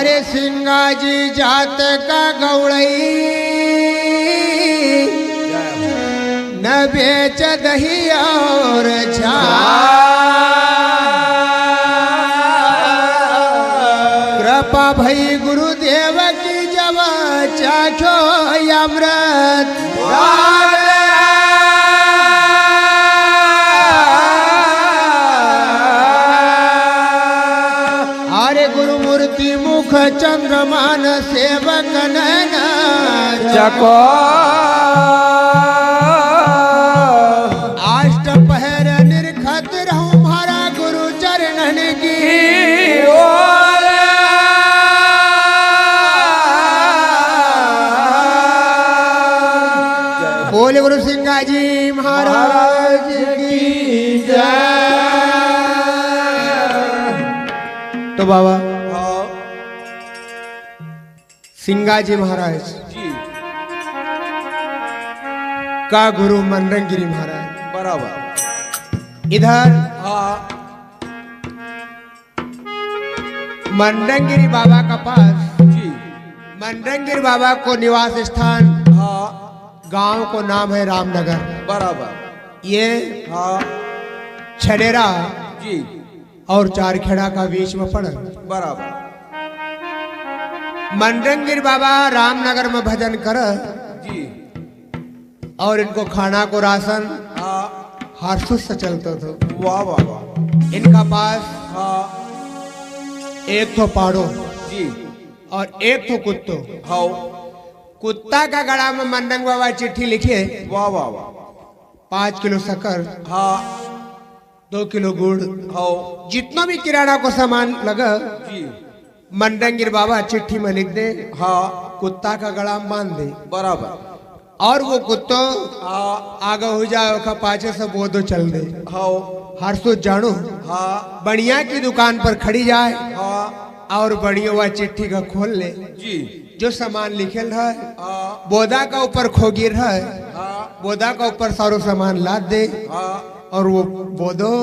अरे सिंगाजी जात का गौड़ई न बेच दही और छा कृपा भई गुरुदेव की जब चाखो अमृत अरे गुरुमूर्ति मुख चंद्रमान सेवक नैन चको अष्ट पहर निरखत रहूं हमारा गुरु चरणन की बोले गुरु सिंगा जी महाराज की जय। तो बाबा सिंगाजी महाराज जी का गुरु मनरंगिरी महाराज बराबर इधर हाँ मनरंगिरी बाबा का पास जी मनरंगिरी बाबा को निवास स्थान हाँ गांव को नाम है रामनगर। बराबर ये हाँ छडेरा जी और चारखेड़ा का बीच में पड़ा। बराबर मनरंगिरी बाबा रामनगर में भजन कर जी और इनको खाना को राशन हाँ हर्षुस से चलता था। वाह वाह वाह इनका पास हाँ एक तो पाड़ो जी और एक तो कुत्तो। हाँ कुत्ता का गड़ा में मनरंग बाबा चिट्ठी लिखे वाह वाह वाह 5 किलो शक्कर हाँ 2 किलो गुड़ हाँ जितना भी किराना को सामान लगा जी मनरंगिर बाबा चिट्ठी में लिख दे हाँ कुत्ता का गड़ा में बांध दे बराबर और वो कुत्तो हाँ आगे हो जाए का पाछे से बोधो चल दे। हाँ हर्षो जानू हाँ बढ़िया की दुकान पर खड़ी जाए हाँ और बढ़िया हुआ चिट्ठी का खोल ले जी जो सामान लिखेल है हाँ बोधा का ऊपर खोगिर है हाँ बोधा का ऊपर सारो सामान लाद दे हाँ और वो बोधो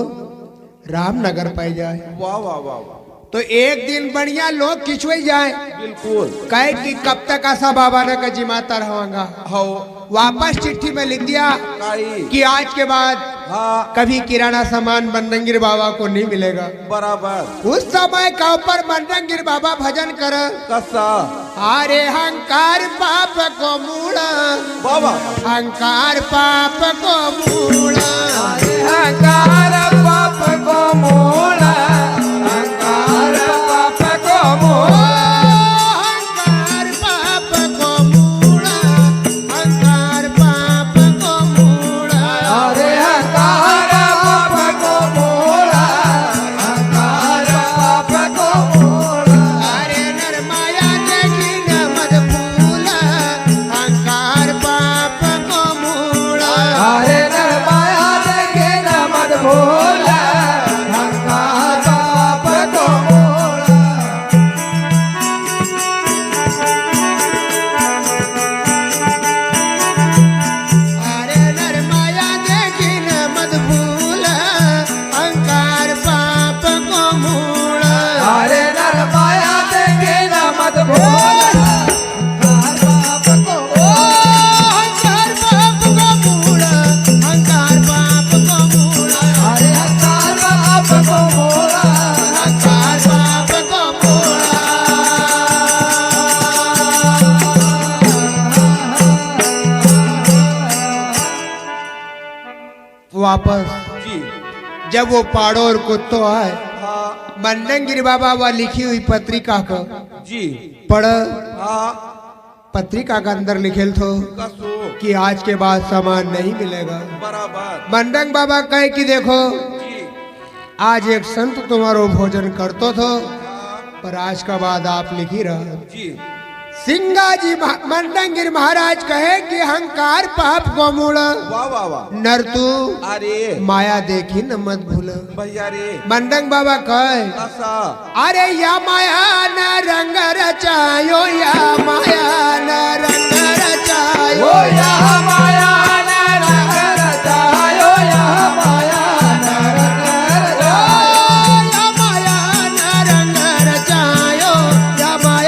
रामनगर पाई जाए। वाह वाह वाह वाह तो एक दिन बढ़िया लोग खिंचवाई जाए बिल्कुल कहे कि कब तक ऐसा बाबा ने का जिमाता रहूंगा। हाँ वापस चिट्ठी में लिख दिया काई कि आज के बाद हाँ कभी किराना सामान मनरंगिर बाबा को नहीं मिलेगा। बराबर उस समय का ऊपर मनरंगिर बाबा भजन कर कसा अरे हंकार पाप को मूड़ा बाबा हंकार पाप को मूड़ा अहंकार पाप को मोड़ा अहंकार पाप को मोड़ा हंकार पाप को मूड़ा हंकार पाप को मूड़ा अरे अहंकार पाप को मोड़ा अहंकार पाप को मोड़ा अरे नरमाया देखी न मत भूला हंकार पाप को मूड़ा अरे नरमाया देखे न मत भूला अहंकार पाप को मोड़ा अरे नरमाया देखी न मत भूला हंकार पाप को मूड़ा अरे नरमाया देखे न मत भूला अहंकार पाप को हंकार पाप को मूड़ा हंकार पाप को मूड़ा अरे अहंकार पाप को मोड़ा हंकार पाप को मूड़ा वापस जी जब वो पाड़ो और कुत्तो आए हाँ मनरंगिरी बाबा वह लिखी हुई पत्रिका को जी पढ़ हाँ पत्रिका का अंदर लिखेल थो कसो कि आज के बाद सामान नहीं मिलेगा। बराबर मनरंग बाबा कहे कि देखो जी आज एक संत तुम्हारो भोजन करतो थो पर आज का बाद आप लिखी रहा। जी सिंगाजी मनरंगिर महाराज कहे कि हंकार पाप को मूड़ा वाह वाह वाह नर तू अरे माया देखी न मत भूल। भैया रे मनरंग बाबा कहे कसा अरे या माया न रंग रचायो या माया न रंग रचायो ओ या माया न रंग रचायो या माया न रंग रचायो या माया न रंग रचायो या माया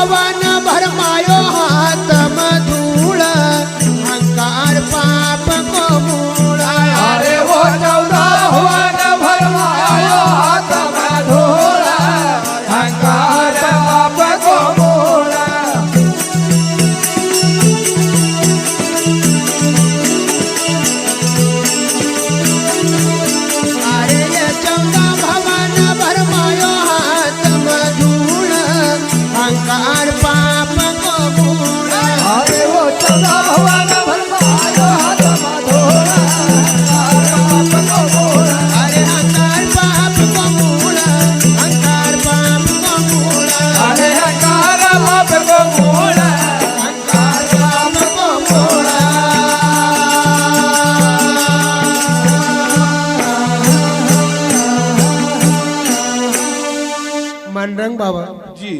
भवन भरमायो हाथ मधूल अहंकार पाप को मूल अरे वो 14 भवन भरमायो हाथ में धूल अहंकार पाप को मूल अरे ये 14 भवन भरमायो हाथ मधूल अहंकार पाप को मूल अरे वो 14 भवन भरमायो हाथ में धूल अहंकार पाप को मूल अरे अहंकार पाप को मूल अहंकार पाप को मूल अरे अहंकार पाप को मूल अहंकार पाप को मूल मनरंग बाबा जी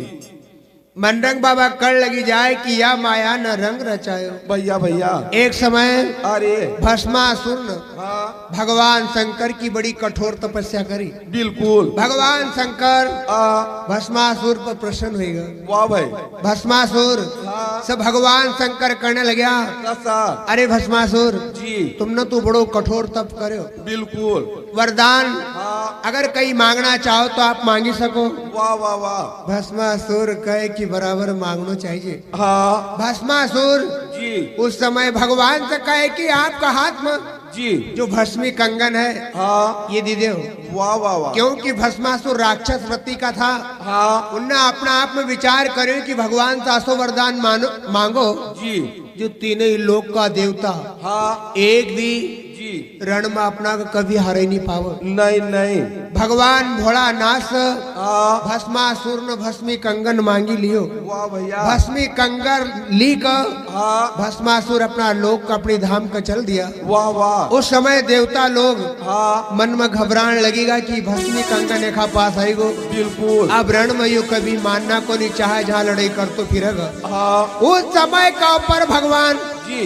मनरंग बाबा कल लगी जाए कि या माया न रंग रचायो। भैया भैया एक समय अरे भस्मासुर ने हाँ भगवान शंकर की बड़ी कठोर तपस्या करी। बिल्कुल भगवान शंकर आ भस्मासुर पर प्रसन्न होगा। वाह भाई भस्मासुर हाँ सब भगवान शंकर कहने लग्या कैसा अरे भस्मासुर जी तुमने तो बड़ो कठोर तप करो बिल्कुल वरदान हाँ अगर कहीं मांगना चाहो तो आप मांगी सको। वाह वाह वाह भस्मासुर कहे कि बराबर मांगना चाहिए। हाँ भस्मासुर जी उस समय भगवान से कहे कि आपका हाथ में जी जो भस्मी कंगन है हाँ ये दे दो। वाह वाह वाह क्योंकि भस्मासुर राक्षस वृत्ति का था। हाँ उनने अपना आप में विचार करे कि भगवान से आसो वरदान मांगो जी जो तीनों ही लोक का देवता हाँ एक भी जी रण में अपना को कभी हारे नहीं पावो। नहीं नहीं भगवान भोलानाथ हाँ भस्मासुर ने भस्मी कंगन मांगी लियो। वाह भैया भस्मी कंगन ली कर हाँ भस्मासुर अपना लोक का अपनी धाम का चल दिया। वाह वाह उस समय देवता लोग हाँ मन में घबराने लगेगा कि भस्मी कंगन एका पास आएगो। बिल्कुल अब रण में यू कभी मानना को नहीं चाहे जहाँ लड़ाई कर तो फिरेगा। हाँ उस समय का ऊपर भगवान जी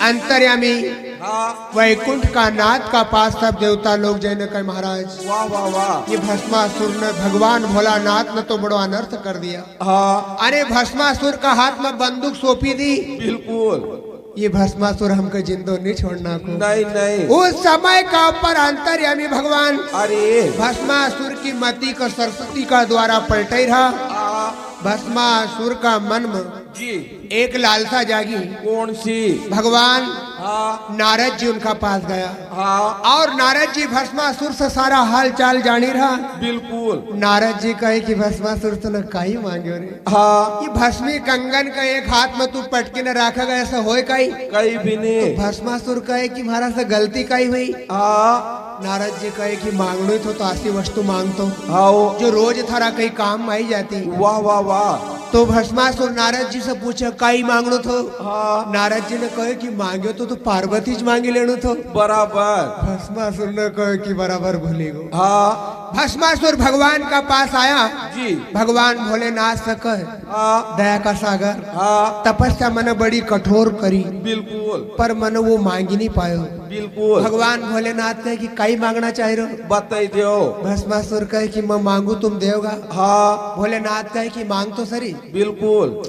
अंतर्यामी हाँ वैकुंठ का नाथ का पास सब देवता लोग जैन कहे महाराज वाह वाह वाह ये भस्मासुर ने भगवान भोलानाथ ने तो बड़ो अनर्थ कर दिया। हाँ अरे भस्मासुर का हाथ में बंदूक सौंपी दी। बिल्कुल ये भस्मासुर हमको जिंदो नहीं छोड़ना को। नहीं नहीं उस समय का ऊपर अंतर्यामी भगवान अरे भस्मासुर की मति को सरस्वती का द्वारा पलटे रहा। हाँ भस्मासुर का मन में जी एक लालसा जागी। कौन सी भगवान हाँ नारद जी उनका पास गया हाँ और नारद जी भस्मासुर से सारा हाल चाल जानी रहा। बिल्कुल नारद जी कहे कि भस्मासुर तूने काई मांगे रे। हाँ ये भस्मी कंगन का एक हाथ में तू पटके न रखेगा ऐसा होए काई। कई भी नहीं भस्मासुर कहे कि महाराज से गलती काई हुई। हाँ नारद जी कहे कि मांगनो ही तो आसी वस्तु मांगतो आओ जो रोज थारा कहीं काम में आई जाती। वाह वाह वाह तो भस्मासुर नारद जी से पूछा काई मांगनो थो। हाँ नारद जी ने कहे कि मांगो तो पार्वती जी मांगी लेनो थो। बराबर भस्मासुर ने कहे कि बराबर भूली गो। हाँ भस्मासुर भगवान का पास आया। जी भगवान भोलेनाथ से कहे हाँ दया का सागर हाँ तपस्या मैंने बड़ी कठोर करी बिल्कुल पर मैंने वो मांगी नहीं पायो। बिल्कुल भगवान भोलेनाथ कहे कि काई मांगना चाह रहे हो। बताई दो भस्मासुर कहे कि मैं मांगू तुम देगा। हाँ भोलेनाथ कहे कि मांग तो सरी। बिल्कुल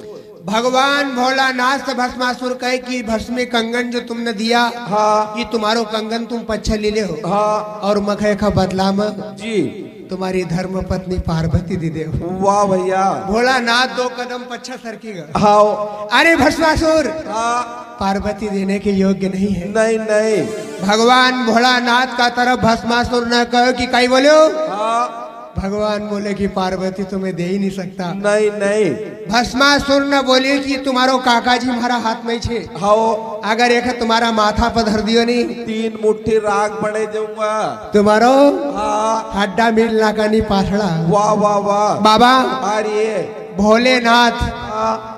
भगवान भोलानाथ से भस्मासुर कहे कि भस्मी कंगन जो तुमने दिया हाँ ये तुम्हारो कंगन तुम पच्छा ले ले हो हाँ और मखे का बदला में जी तुम्हारी धर्म पत्नी पार्वती दी दे। वाह भैया भोलानाथ 2 कदम पच्छा सरकेगा। हाँ अरे भस्मासुर हाँ पार्वती देने के योग्य नहीं है। नहीं नहीं भगवान भोलानाथ का तरफ भस्मासुर ने कहो कि कई बोलो। हाँ भगवान बोले कि पार्वती तुम्हें दे ही नहीं सकता। नहीं नहीं भस्मासुर ने बोले कि तुम्हारो काका जी हमारा हाथ में छे। हाँ अगर एक तुम्हारा माथा पर धर दियो नहीं 3 मुट्ठी राग पड़े जाऊंगा। तुम्हारो हाँ हड्डा मिल ना करनी पाथड़ा। वाह वाह वाह बाबा अरे भोलेनाथ हाँ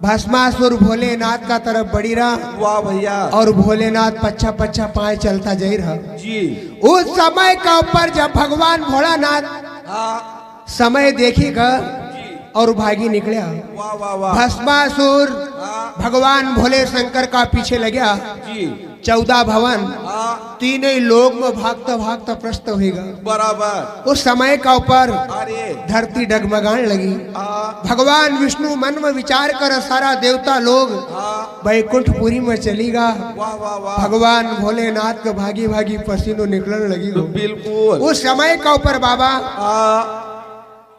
भस्मासुर भोलेनाथ का तरफ बढ़ी रहा वाह भैया और भोलेनाथ पच्छा पच्छा पाए चलता जाई रहा। जी उस समय का ऊपर जब भगवान भोलानाथ हाँ समय देखेगा जी और भागी निकला। वाह वाह वाह भस्मासुर हाँ भगवान भोले शंकर का पीछे लगा। जी 14 भवन हाँ तीनों लोक में भागता भागता प्रस्त होगा। बराबर उस समय का ऊपर अरे धरती डगमगाने लगी। हाँ भगवान विष्णु मन में विचार कर सारा देवता लोग हाँ वैकुंठपुरी में चलीगा। वाह वाह वाह भगवान भोलेनाथ का भागी भागी पसीनों निकलने लगी। बिल्कुल उस समय का ऊपर बाबा हाँ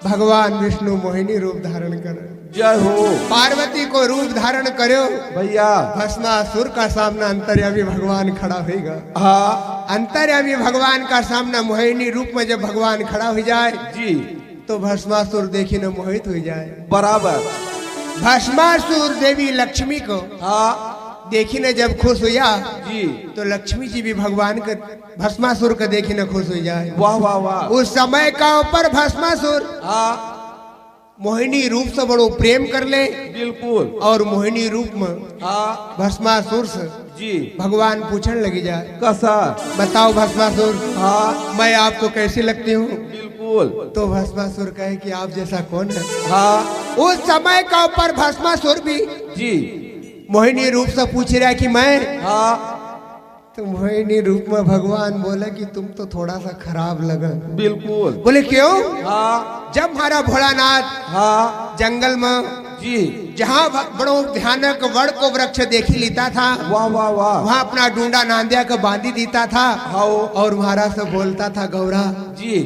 भगवान विष्णु मोहिनी रूप धारण कर जय हो पार्वती को रूप धारण करो। भैया भस्मासुर का सामना अंतर्यामी भगवान खड़ा होगा। हाँ अंतर्यामी भगवान का सामना मोहिनी रूप में जब भगवान खड़ा हो जाए जी तो भस्मासुर देखी न मोहित हो जाए। बराबर भस्मासुर देवी लक्ष्मी को हाँ देखी न जब खुश हुआ जी तो लक्ष्मी जी भी भगवान के भस्मासुर को देखी न खुश हो जाए। वाह वाह वाह उस समय का ऊपर भस्मासुर हाँ मोहिनी रूप से बड़ो प्रेम कर ले बिल्कुल और मोहिनी रूप में हाँ भस्मासुर से जी भगवान पूछने लगी जाए कैसा बताओ भस्मासुर हाँ मैं आपको कैसी लगती हूँ। बिल्कुल तो भस्मासुर कहे कि आप जैसा कौन है। हाँ उस समय का ऊपर भस्मासुर भी जी मोहिनी रूप से पूछ रहा है कि मैं। हाँ तो मोहिनी रूप में भगवान बोला कि तुम तो थोड़ा सा खराब लगा। बिल्कुल बोले क्यों। हाँ जब हमारा भोलानाथ हाँ जंगल में जी जहाँ बड़ो भयानक वड़ को वृक्ष देखी लेता था वाह वाह वाह वहाँ अपना डूंडा नांदिया को बांधी देता था हाँ और महाराज से बोलता था गौरा जी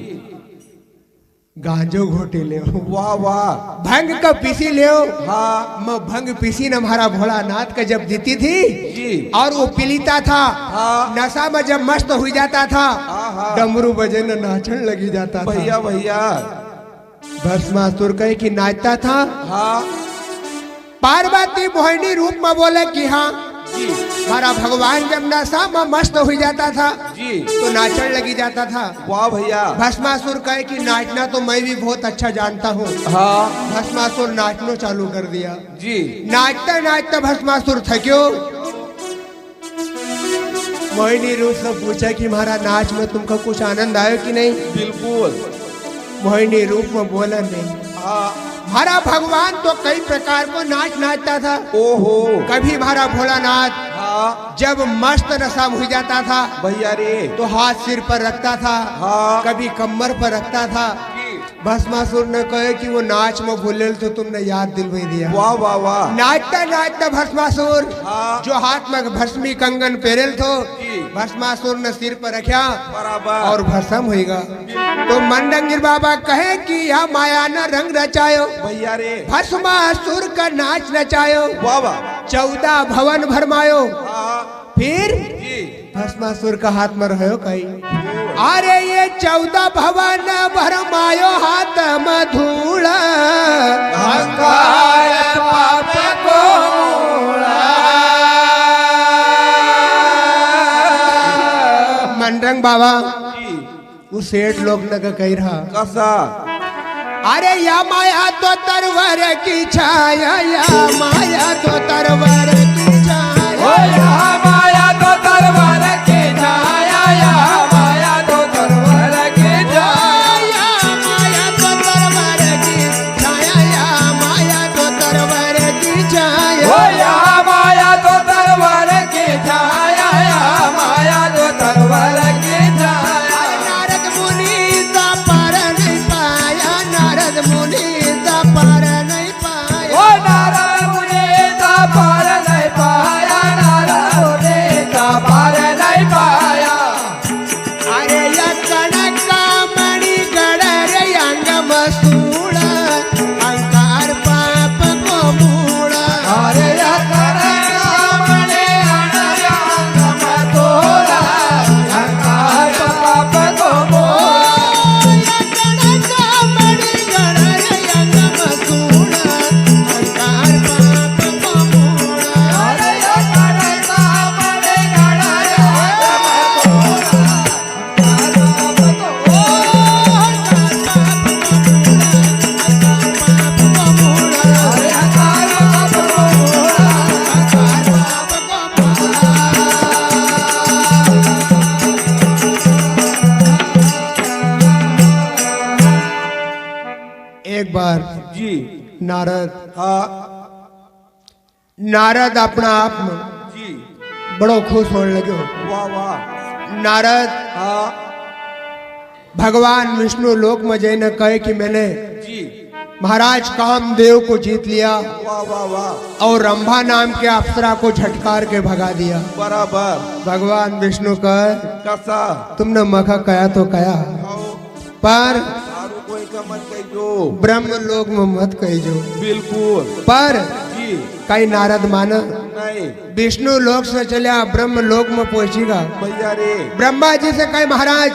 गांजो घोटे ले वाह वाह भंग का पीसी ले हाँ मैं भंग पीसी न हमारा भोलानाथ का जब देती थी जी और वो पिलीता था हाँ नशा में जब मस्त हो जाता था हाँ हाँ डमरू बजे न नाचन लगी जाता था। भैया भैया भस्मासुर कहे कि नाचता था। हाँ पार्वती मोहिनी रूप में बोले कि हाँ जी हमारा भगवान जब नशा में मस्त हो जाता था जी तो नाचन लगी जाता था। वाह भैया भस्मासुर कहे कि नाचना तो मैं भी बहुत अच्छा जानता हूँ। हाँ भस्मासुर नाचना चालू कर दिया। जी नाचता नाचता भस्मासुर थक्यो। मोहिनी रूप से पूछा कि हमारा नाच में तुमको कुछ आनंद आयो कि नहीं। बिल्कुल मोहिनी रूप में बोला नहीं। हाँ हमारा भगवान तो कई प्रकार को नाच नाचता था। ओहो कभी हमारा भोलानाथ हाँ जब मस्त नशा हो जाता था भैया रे तो हाथ सिर पर रखता था हाँ कभी कमर पर रखता था। जी भस्मासुर ने कहे कि वो नाच में भूले तो तुमने याद दिलवाई दिया। वाह वाह वाह नाचता नाचता भस्मासुर हाँ जो हाथ में भस्मी कंगन पहरेल थो जी भस्मासुर ने सिर पर रखा बराबर और भस्म होगा। तो मंडंगिर बाबा कहे कि यह माया न रंग रचायो भैया रे भस्मासुर का नाच नचायो वाह वाह 14 भवन भरमायो। हाँ फिर जी भस्मासुर का हाथ में रहो कहीं अरे ये 14 भवन भरमायो हाथ में धूल अहंकार पाप को मंडरंग बाबा जी उस सेठ लोग न का कह रहा कैसा अरे या माया तो तरवर की छाया या माया तो तरवर की छाया यहाँ माया तो तरवार की छाया, यहाँ माया तो तरवार की छाया। या माया तो तरवर की छाया या माया तो तरवर की छाया। ओ यहाँ माया तो तरवार की छाया, यहाँ माया तो तरवार की छाया। नारद मुनि सा पार नहीं पाया नारद मुनि सा पार नहीं पाया। ओ नारायण मुनि का पार नहीं पाया, नारायण मुनि का पार नहीं पाया। अरे या कनका मणि गड़ रे अंग मसूड़ अहंकार पाप को मूड़। अरे या कनका मणि अनर्य अंग में तोड़ा, अहंकार पाप को मोड़। या कनका मणि गड़ रे अंग मसूड़ अहंकार पाप को मूड़। अरे या कनका मणि अनर्य अंग में एक बार जी नारद हाँ नारद अपना आप में जी बड़ो खुश होने लगे। वाह वाह नारद हाँ भगवान विष्णु लोक में जैन कहे कि मैंने जी महाराज कामदेव को जीत लिया वाह वाह वाह और रंभा नाम के अप्सरा को झटकार के भगा दिया। बराबर भगवान विष्णु कहे कसा तुमने मखा कया तो कया, आओ पर सारू कोई का मत कहिजो ब्रह्म लोक में मत कहिजो। बिल्कुल पर जी कई नारद माना नहीं विष्णु लोक से चलिया ब्रह्म लोक में पहुंचेगा। भैया रे ब्रह्मा जी से कहे महाराज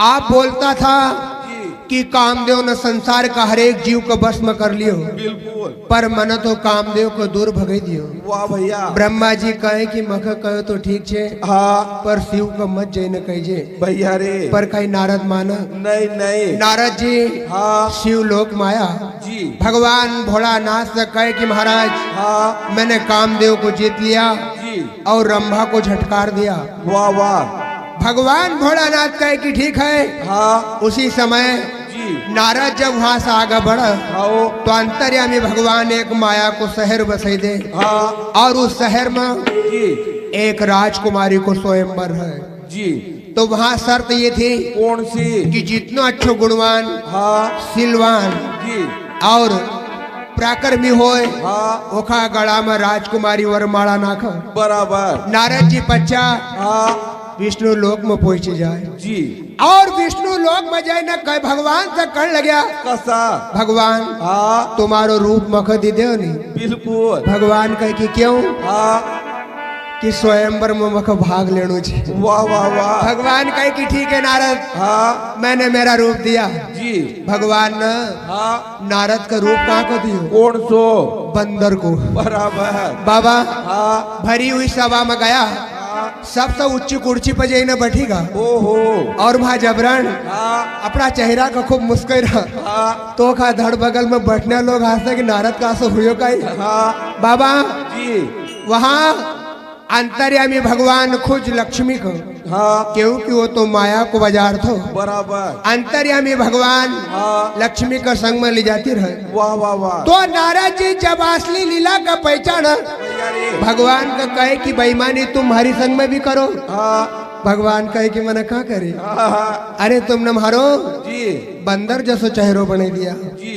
आप बोलता था जी कि कामदेव ने संसार का हर एक जीव को भस्म कर लियो, बिल्कुल पर मन तो कामदेव को दूर भगे दियो। वाह भैया ब्रह्मा जी कहे कि मख कहो तो ठीक छे, हाँ पर शिव को मत जैन कहिजे। भैया रे पर कई नारद माना नहीं नहीं नारद जी हाँ शिव लोक माया जी भगवान भोलानाथ से कहे कि महाराज हाँ मैंने कामदेव को जीत लिया जी और रंभा को झटकार दिया। वाह वाह भगवान भोलानाथ कहे कि ठीक है। हाँ उसी समय जी नारद जब वहां से आगे बढ़ा आओ तो अंतर्यामी भगवान एक माया को शहर बसाई दे हाँ और उस शहर में जी एक राजकुमारी को स्वयंवर है। जी तो वहां शर्त ये थी कौन सी कि जितना अच्छो गुणवान हाँ सिलवान जी और प्राकर्मी होए हाँ ओखा गड़ा में राजकुमारी वरमाला नाख। बराबर नारद जी बच्चा हाँ विष्णु लोक में पहुंच जाए जी और विष्णु लोक में जाए न कहे भगवान से कह लग्या कसा भगवान हाँ तुम्हारो रूप मख दी दे नहीं। बिल्कुल भगवान कहे कि क्यों हाँ कि स्वयंवर में मख भाग लेनो छे। वाह वाह वाह भगवान कहे कि ठीक है नारद हाँ मैंने मेरा रूप दिया। जी भगवान ने हाँ नारद का रूप कहाँ को दियो? कौन सो बंदर को। बराबर बाबा हाँ भरी हुई सभा में गया सबसे उच्च कुर्सी पर जाइने बैठेगा ओहो और वहां जबरन हाँ अपना चेहरा का खूब मुस्कुरा रहा हाँ तो खा धड़ बगल में बैठने लोग हंसते कि नारद का सो हुयो का ही। हाँ बाबा जी वहां अंतर्यामी भगवान खुद लक्ष्मी को हाँ क्योंकि वो तो माया को बाजार थो बराबर अंतर्यामी भगवान हाँ लक्ष्मी का संग में ले जाती रहे। वाह वाह वाह तो नारद जी जब असली लीला का पहचाना भैया रे भगवान का कहे कि बेईमानी तुम हरि संग में भी करो। हाँ भगवान कहे कि मैंने क्या करे? हाँ हाँ अरे तुमने मारो जी बंदर जैसो चेहरो बने दिया। जी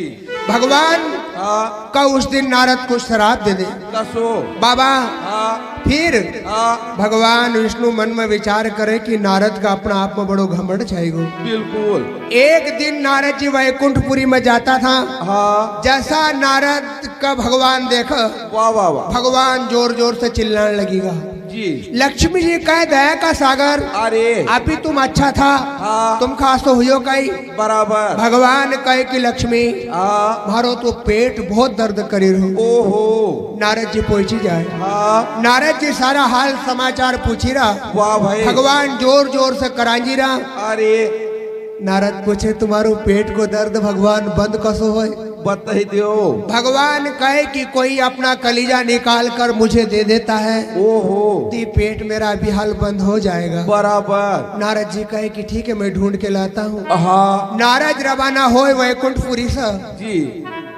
भगवान हाँ का उस दिन नारद को श्राप दे दे। कसो बाबा हाँ फिर हाँ भगवान विष्णु मन में विचार करे कि नारद का अपना आप में बड़ो घमंड चाहिए। बिल्कुल एक दिन नारद जी वैकुंठपुरी में जाता था। हाँ जैसा नारद का भगवान देखा वाह वाह वाह भगवान जोर जोर से चिल्लाने लगेगा। जी लक्ष्मी जी कहे दया का सागर अरे अभी तुम अच्छा था हाँ तुम खास तो हुयो कहीं। बराबर भगवान कहे कि लक्ष्मी हाँ मारो तो पेट बहुत दर्द करी रहो। ओहो नारद जी पहुंची जाए। हाँ नारद जी सारा हाल समाचार पूछी रहा। वाह भाई भगवान जोर जोर से करांजी रहा। अरे नारद पूछे तुम्हारो पेट को दर्द भगवान बंद कसो होए? बताई दो भगवान कहे कि कोई अपना कलीजा निकाल कर मुझे दे देता है ओहो तो पेट मेरा भी हाल बंद हो जाएगा। बराबर नारद जी कहे कि ठीक है मैं ढूंढ के लाता हूँ। हाँ नारद रवाना होए वैकुंठपुरी से जी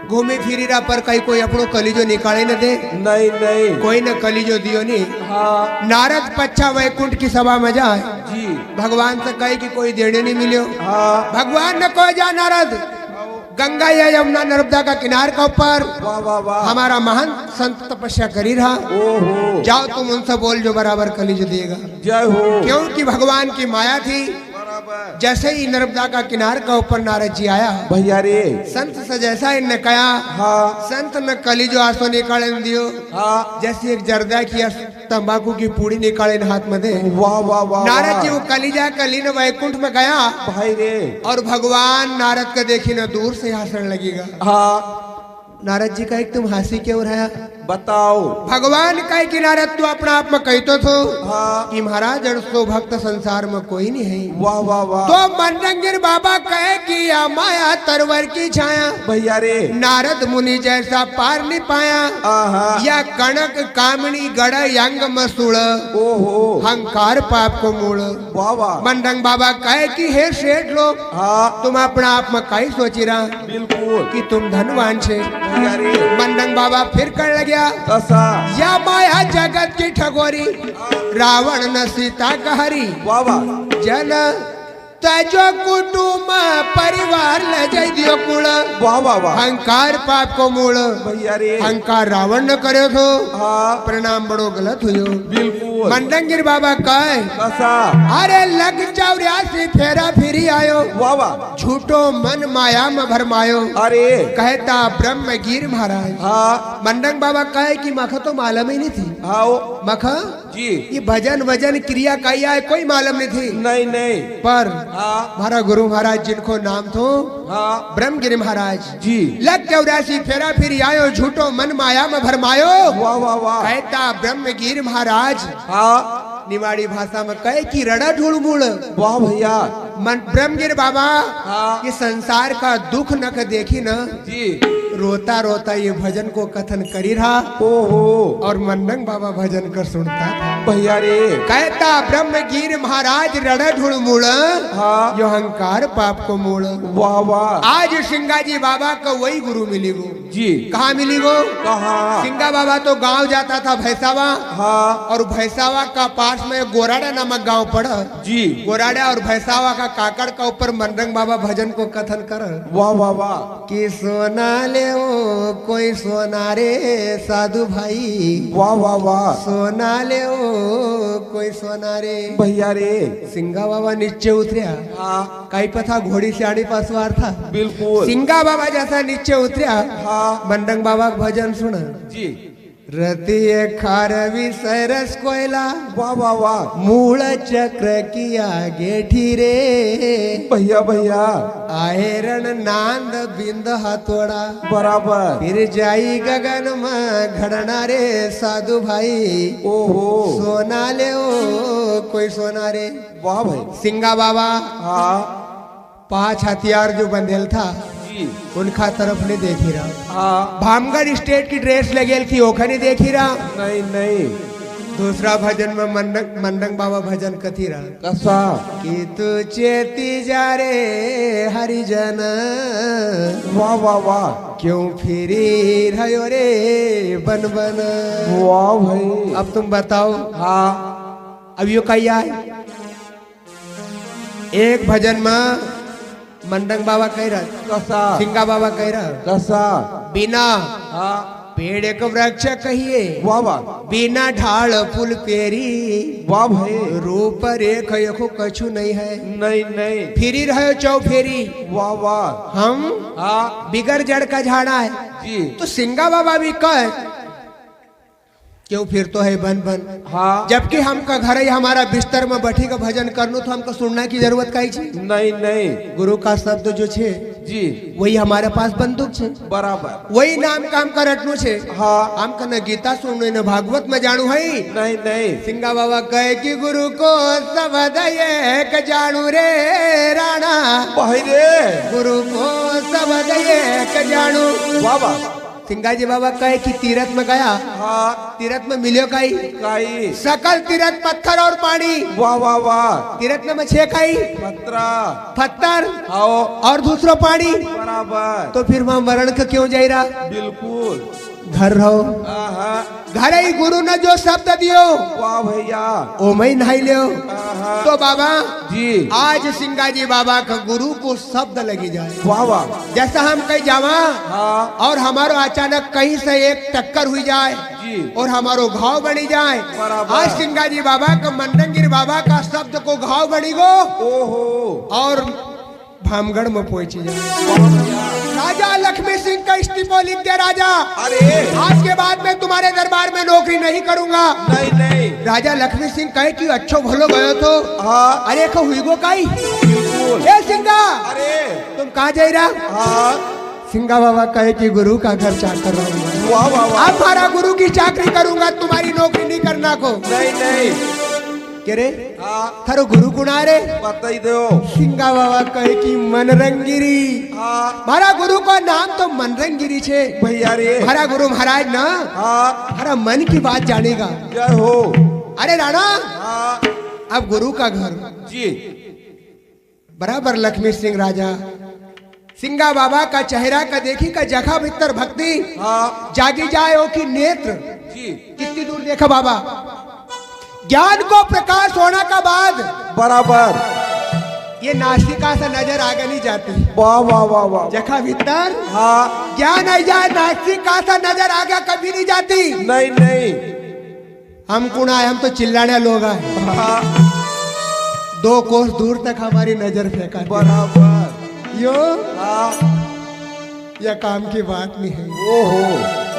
घूमी फिरी रहा पर कहीं कोई अपनो कलीजो निकाले न दे। नहीं नहीं कोई न कलीजो दियो नहीं। हाँ नारद पच्छा वैकुंठ की सभा में जाए। जी भगवान से कहे कि कोई देने नहीं मिलो। हाँ भगवान ने कहा जा नारद गंगा या यमुना नर्मदा का किनार का ऊपर वाह वाह वाह हमारा महान संत तपस्या करी रहा। ओहो जाओ तुम उनसे बोल जो बराबर कलीज देगा। जय हो क्योंकि भगवान की माया थी। बराबर जैसे ही नर्मदा का किनार का ऊपर नारद जी आया भैया रे संत से जैसा इनने कहा हाँ संत ने कलीजो आंसू निकाले न दियो। हाँ जैसी एक जर्दा की तंबाकू की पूड़ी निकाले न हाथ में दे। वाह वाह वाह नारद जी वो कलीजा कलीन वैकुंठ में गया भाई रे और भगवान नारद का देखी न दूर से हंसने लगेगा। हाँ नारद जी कहे तुम हंसी क्यों रहा? बताओ भगवान कहे कि नारद तू अपना आप में कहतो थो हाँ कि महाराज सो भक्त संसार में कोई नहीं है। वाह वाह वाह तो मनरंगीर बाबा कहे कि या माया तरवर की छाया भैया रे नारद मुनि जैसा पार नहीं पाया। आहा या कणक कामनी गढ़ यंग मसूड़ ओहो हंकार पाप को मूल। वाह वाह मनरंग बाबा कहे कि हे सेठ लोग हाँ तुम अपना आप में कहीं सोची रहा बिल्कुल कि तुम धनवान छे। भैया रे मनरंग बाबा फिर कह लगे बघितल्या कसा या माया जगत की ठगोरी रावण न सीता कहरी बाबा जन तजो कुटुंब परिवार लजय दियो कुळ बाबा वाह अहंकार पाप को मूल भैया रे अहंकार रावण न કર્યો थो हाँ परिणाम बड़ो गलत हुयो बिल्कुल मंडंगिर बाबा कहे कसा अरे लग 84 फेरा फिरी आयो बाबा झूठो मन माया में भरमायो अरे कहता ब्रह्मगिर महाराज हाँ मंडंग बाबा कहे कि मख तो मालूम ही नहीं थी आओ मख जी ये भजन वजन क्रिया क्या है कोई मालूम नहीं थी नहीं नहीं पर हाँ हमारा गुरु महाराज जिनको नाम थो हाँ ब्रह्मगिरी महाराज जी लग 84 फेरा फिर आयो झूठो मन माया में भरमायो वाह वाह वाह कहता ब्रह्मगिर महाराज हाँ निवाड़ी भाषा में कहे कि रड़ा ढूंढ मूल वाह भैया मन ब्रह्मगिर बाबा हाँ ये संसार का दुख न के देखी न जी रोता रोता ये भजन को कथन करी रहा ओहो और मंडंग बाबा भजन कर सुनता था भैया रे कहता ब्रह्मगिर महाराज रड़ा ढूंढ मूल हाँ यो अहंकार पाप को मूल वाह वाह आज सिंगाजी बाबा को वही गुरु मिली गो जी कहाँ मिली गो कहाँ सिंगा बाबा तो गांव जाता था भैसावा हाँ और भैसावा का पास में गोराड़ा नामक गांव पड़ा जी गोराड़ा और भैसावा का काकड़ का ऊपर मंडंग बाबा भजन को कथन कर वाह वाह वाह कि सोना ले ओ कोई सोना रे साधु भाई वाह वाह वाह सोना ले ओ कोई सोना रे भैया रे सिंगा बाबा नीचे उतरिया हाँ काही पथा घोड़ी से आड़ी पासवार था बिल्कुल सिंगा बाबा जैसा नीचे उतरिया हाँ मंडंग बाबा का भजन सुना जी रतिये खारवी सरस कोयला वाह वाह वाह मूल चक्र किया गेठी रे भैया भैया आहेरण नांद बिंद हाथोड़ा बराबर फिर जाई गगन में घड़ना रे साधु भाई ओहो सोना ले ओ कोई सोना रे वाह भाई सिंगा बाबा हाँ 5 हथियार जो बंधेल था जी उनका तरफ नहीं देखी रहा हाँ भामगढ़ स्टेट की ड्रेस लगेल थी ओखा नहीं देखी रहा नहीं नहीं दूसरा भजन में मंडंग बाबा भजन कथी रहा कसा कि तू चेती जा रे हरिजन वाह वाह वाह क्यों फिरी रहो रे बन बन वाह भाई अब तुम बताओ हाँ अब यो क्या है एक भजन में मंडंग बाबा कह रहा कसा सिंगा बाबा कह रहा कसा बिना हाँ पेड़ एक वृक्ष कहिए वाह वाह बिना ढाल फूल पेरी वाह भाई रूप रेख यखो कछु नहीं है नहीं नहीं फिरी रहे चौ फेरी वाह वाह हम हाँ बिगर जड़ का झाड़ा है जी तो सिंगा बाबा भी कहे क्यों फिर तो है बन बन हाँ जबकि हमका घर ही हमारा बिस्तर में बैठी का भजन करनो तो हमको सुनना की जरूरत काई छे नहीं नहीं गुरु का शब्द जो छे जी वही हमारे पास बंदूक छे बराबर वही नाम का हमका रटनो छे हाँ हमका न गीता सुनने न भागवत में जानू है नहीं नहीं सिंगा बाबा कहे कि गुरु को शब्द एक जानू रे राणा भाई रे गुरु को शब्द एक जानू वाह वाह सिंगाजी बाबा कहे कि तीरथ में गया हाँ तीरथ में मिलियो काई काई सकल तीरथ पत्थर और पानी वाह वाह वाह तीरथ में छे खाई पत्रा पत्थर आओ और दूसरो पानी बराबर तो फिर वहां मरण का क्यों जाई रहा बिल्कुल घर रहो आहा घर ही गुरु ने जो शब्द दियो वाह भैया ओ मैं नहाई लियो आहा तो बाबा जी आज सिंगाजी बाबा का गुरु को शब्द लगी जाए वाह वाह जैसा हम कहीं जावा हाँ और हमारो अचानक कहीं से एक टक्कर हुई जाए जी और हमारो घाव बनी जाए बराबर। आज सिंगाजी बाबा का मंडंगिर बाबा का शब्द को घाव बनी गो ओहो और भामगढ़ में पहुंची जाए राजा लक्ष्मी सिंह का इस्तीफा लिख दे राजा अरे आज के बाद मैं तुम्हारे दरबार में नौकरी नहीं करूंगा नहीं नहीं राजा लक्ष्मी सिंह कहे कि अच्छो भलो गयो तो हाँ अरे को हुई गो काई बिल्कुल ए सिंगा अरे तुम कहाँ जा रहा हाँ सिंगा बाबा कहे कि गुरु का घर चाकर रहूंगा वाह वाह वाह अब हमारा गुरु की चाकरी करूंगा तुम्हारी नौकरी नहीं करना को नहीं नहीं के रे हाँ थारो गुरु कुणा रे बताई दो सिंगा बाबा कहे कि मनरंगिरी हाँ मारा गुरु का नाम तो मनरंगिरी छे भैया रे हमारा गुरु महाराज ना हाँ हमारा मन की बात जानेगा जय हो अरे राणा हाँ अब गुरु का घर जी बराबर लक्ष्मी सिंह राजा सिंगा बाबा का चेहरा का देखी का जखा भीतर भक्ति हाँ जागी जाए ओ की नेत्र जी कितनी दूर देखा बाबा। ज्ञान को प्रकाश होने का बाद बराबर ये नास्तिका से नजर आगे नहीं जाती। वाह वाह वाह वाह जखा भीतर हाँ ज्ञान आ जाए नास्तिका से नजर आगे कभी नहीं जाती। नहीं नहीं हम कौन आए, हम तो चिल्लाने लोग आए। हाँ 2 कोस दूर तक हमारी नजर फेंका बराबर यो हाँ यह काम की बात नहीं है। ओहो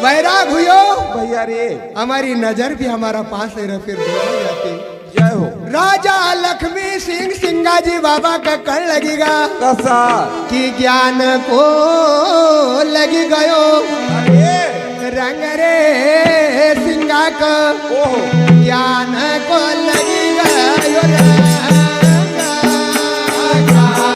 वैराग हुयो भैया रे हमारी नजर भी हमारा पास है फिर दूर नहीं जाती। जय हो राजा लक्ष्मी सिंह सिंगा जी बाबा का कण लगेगा कसा कि ज्ञान को लगी गयो अरे रंग रे सिंगा का ओहो ज्ञान को लगी